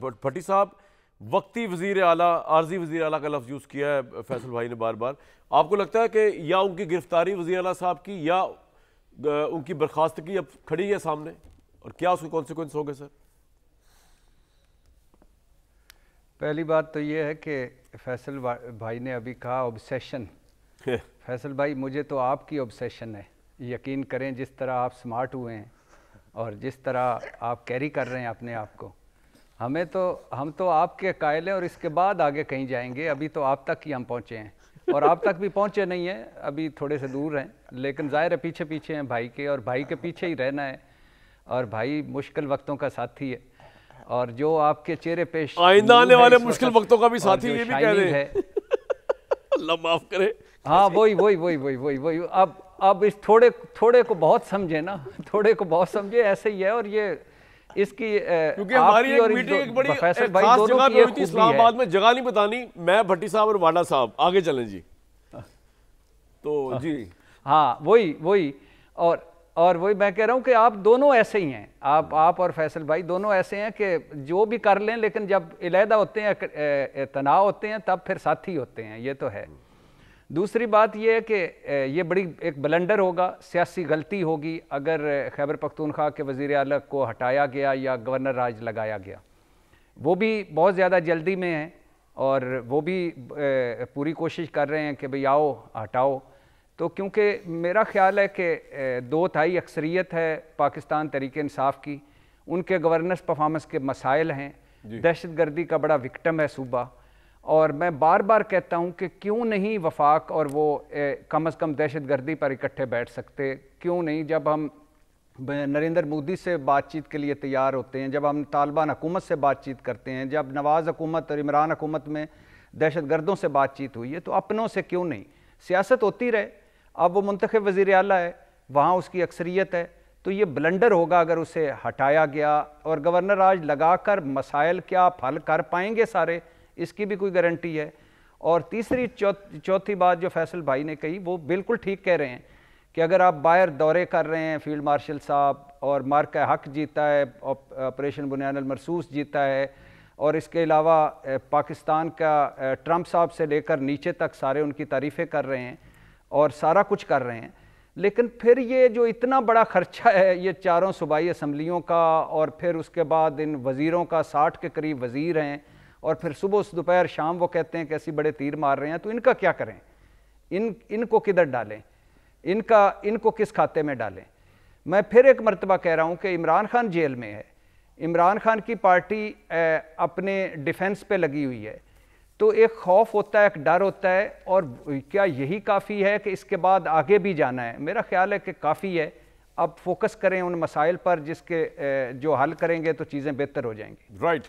بھٹی صاحب وقتی وزیر اعلیٰ عارضی وزیر اعلیٰ کا لفظ یوز کیا ہے فیصل بھائی نے بار بار. آپ کو لگتا ہے کہ یا ان کی گرفتاری وزیر اعلیٰ صاحب کی یا ان کی برخاستگی اب کھڑی ہے سامنے, اور کیا اس کے کانسیکوینس ہوں گے سر؟ پہلی بات تو یہ ہے کہ فیصل بھائی نے ابھی کہا اوبسیشن. فیصل بھائی مجھے تو آپ کی اوبسیشن ہے. یقین کریں جس طرح آپ سمارٹ ہوئے ہیں اور جس طرح آپ کیری کر رہے ہیں اپنے آپ کو, ہم تو آپ کے قائل ہیں اور اس کے بعد آگے کہیں جائیں گے. ابھی تو آپ تک ہی ہم پہنچے ہیں اور آپ تک بھی پہنچے نہیں ہیں, ابھی تھوڑے سے دور ہیں, لیکن ظاہر ہے پیچھے ہیں بھائی کے, اور بھائی کے پیچھے ہی رہنا ہے. اور بھائی مشکل وقتوں کا ساتھی ہے, اور جو آپ کے چہرے پہ آئندہ آنے والے مشکل وقتوں کا بھی ساتھی یہ بھی کہہ رہے ہیں. اللہ معاف کرے. ہاں وہی اب اس تھوڑے کو بہت سمجھے نا, تھوڑے کو بہت سمجھے, ایسے ہی ہے. اور یہ اس کی کیونکہ ہماری ایک میٹنگ ایک بڑی خاص جگہ پہ ہوئی تھی اسلام آباد میں, جگہ نہیں بتانی, میں بھٹی صاحب اور واڈا صاحب آگے چلیں جی. تو جی ہاں وہی اور وہی میں کہہ رہا ہوں کہ آپ دونوں ایسے ہی ہیں, آپ اور فیصل بھائی دونوں ایسے ہیں کہ جو بھی کر لیں, لیکن جب علیحدہ ہوتے ہیں, تناؤ ہوتے ہیں, تب پھر ساتھی ہوتے ہیں. یہ تو ہے. دوسری بات یہ ہے کہ یہ بڑی ایک بلنڈر ہوگا, سیاسی غلطی ہوگی اگر خیبر پختونخوا کے وزیر اعلیٰ کو ہٹایا گیا یا گورنر راج لگایا گیا. وہ بھی بہت زیادہ جلدی میں ہیں اور وہ بھی پوری کوشش کر رہے ہیں کہ بھئی آؤ ہٹاؤ. تو کیونکہ میرا خیال ہے کہ 2/3 اکثریت ہے پاکستان تحریک انصاف کی, ان کے گورننس پرفارمنس کے مسائل ہیں, دہشت گردی کا بڑا وکٹم ہے صوبہ. اور میں بار بار کہتا ہوں کہ کیوں نہیں وفاق اور وہ کم از کم دہشت گردی پر اکٹھے بیٹھ سکتے, کیوں نہیں؟ جب ہم نریندر مودی سے بات چیت کے لیے تیار ہوتے ہیں, جب ہم طالبان حکومت سے بات چیت کرتے ہیں, جب نواز حکومت اور عمران حکومت میں دہشت گردوں سے بات چیت ہوئی ہے, تو اپنوں سے کیوں نہیں؟ سیاست ہوتی رہے. اب وہ منتخب وزیر اعلیٰ ہے, وہاں اس کی اکثریت ہے, تو یہ بلنڈر ہوگا اگر اسے ہٹایا گیا. اور گورنر راج لگا کر مسائل کیا آپ حل کر پائیں گے سارے, اس کی بھی کوئی گارنٹی ہے؟ اور تیسری چوتھی بات جو فیصل بھائی نے کہی وہ بالکل ٹھیک کہہ رہے ہیں کہ اگر آپ باہر دورے کر رہے ہیں, فیلڈ مارشل صاحب, اور مارکہ حق جیتا ہے, آپریشن بنیان المرصوص جیتا ہے, اور اس کے علاوہ پاکستان کا ٹرمپ صاحب سے لے کر نیچے تک سارے ان کی تعریفیں کر رہے ہیں اور سارا کچھ کر رہے ہیں, لیکن پھر یہ جو اتنا بڑا خرچہ ہے یہ 4 صوبائی اسمبلیوں کا, اور پھر اس کے بعد ان وزیروں کا 60 کے قریب وزیر ہیں, اور پھر صبح دوپہر شام وہ کہتے ہیں کہ ایسی بڑے تیر مار رہے ہیں, تو ان کا کیا کریں؟ ان کو کدھر ڈالیں؟ ان کو کس کھاتے میں ڈالیں؟ میں پھر ایک مرتبہ کہہ رہا ہوں کہ عمران خان جیل میں ہے, عمران خان کی پارٹی اپنے ڈیفنس پہ لگی ہوئی ہے, تو ایک خوف ہوتا ہے, ایک ڈر ہوتا ہے. اور کیا یہی کافی ہے کہ اس کے بعد آگے بھی جانا ہے؟ میرا خیال ہے کہ کافی ہے. اب فوکس کریں ان مسائل پر جس کے جو حل کریں گے تو چیزیں بہتر ہو جائیں گی. رائٹ.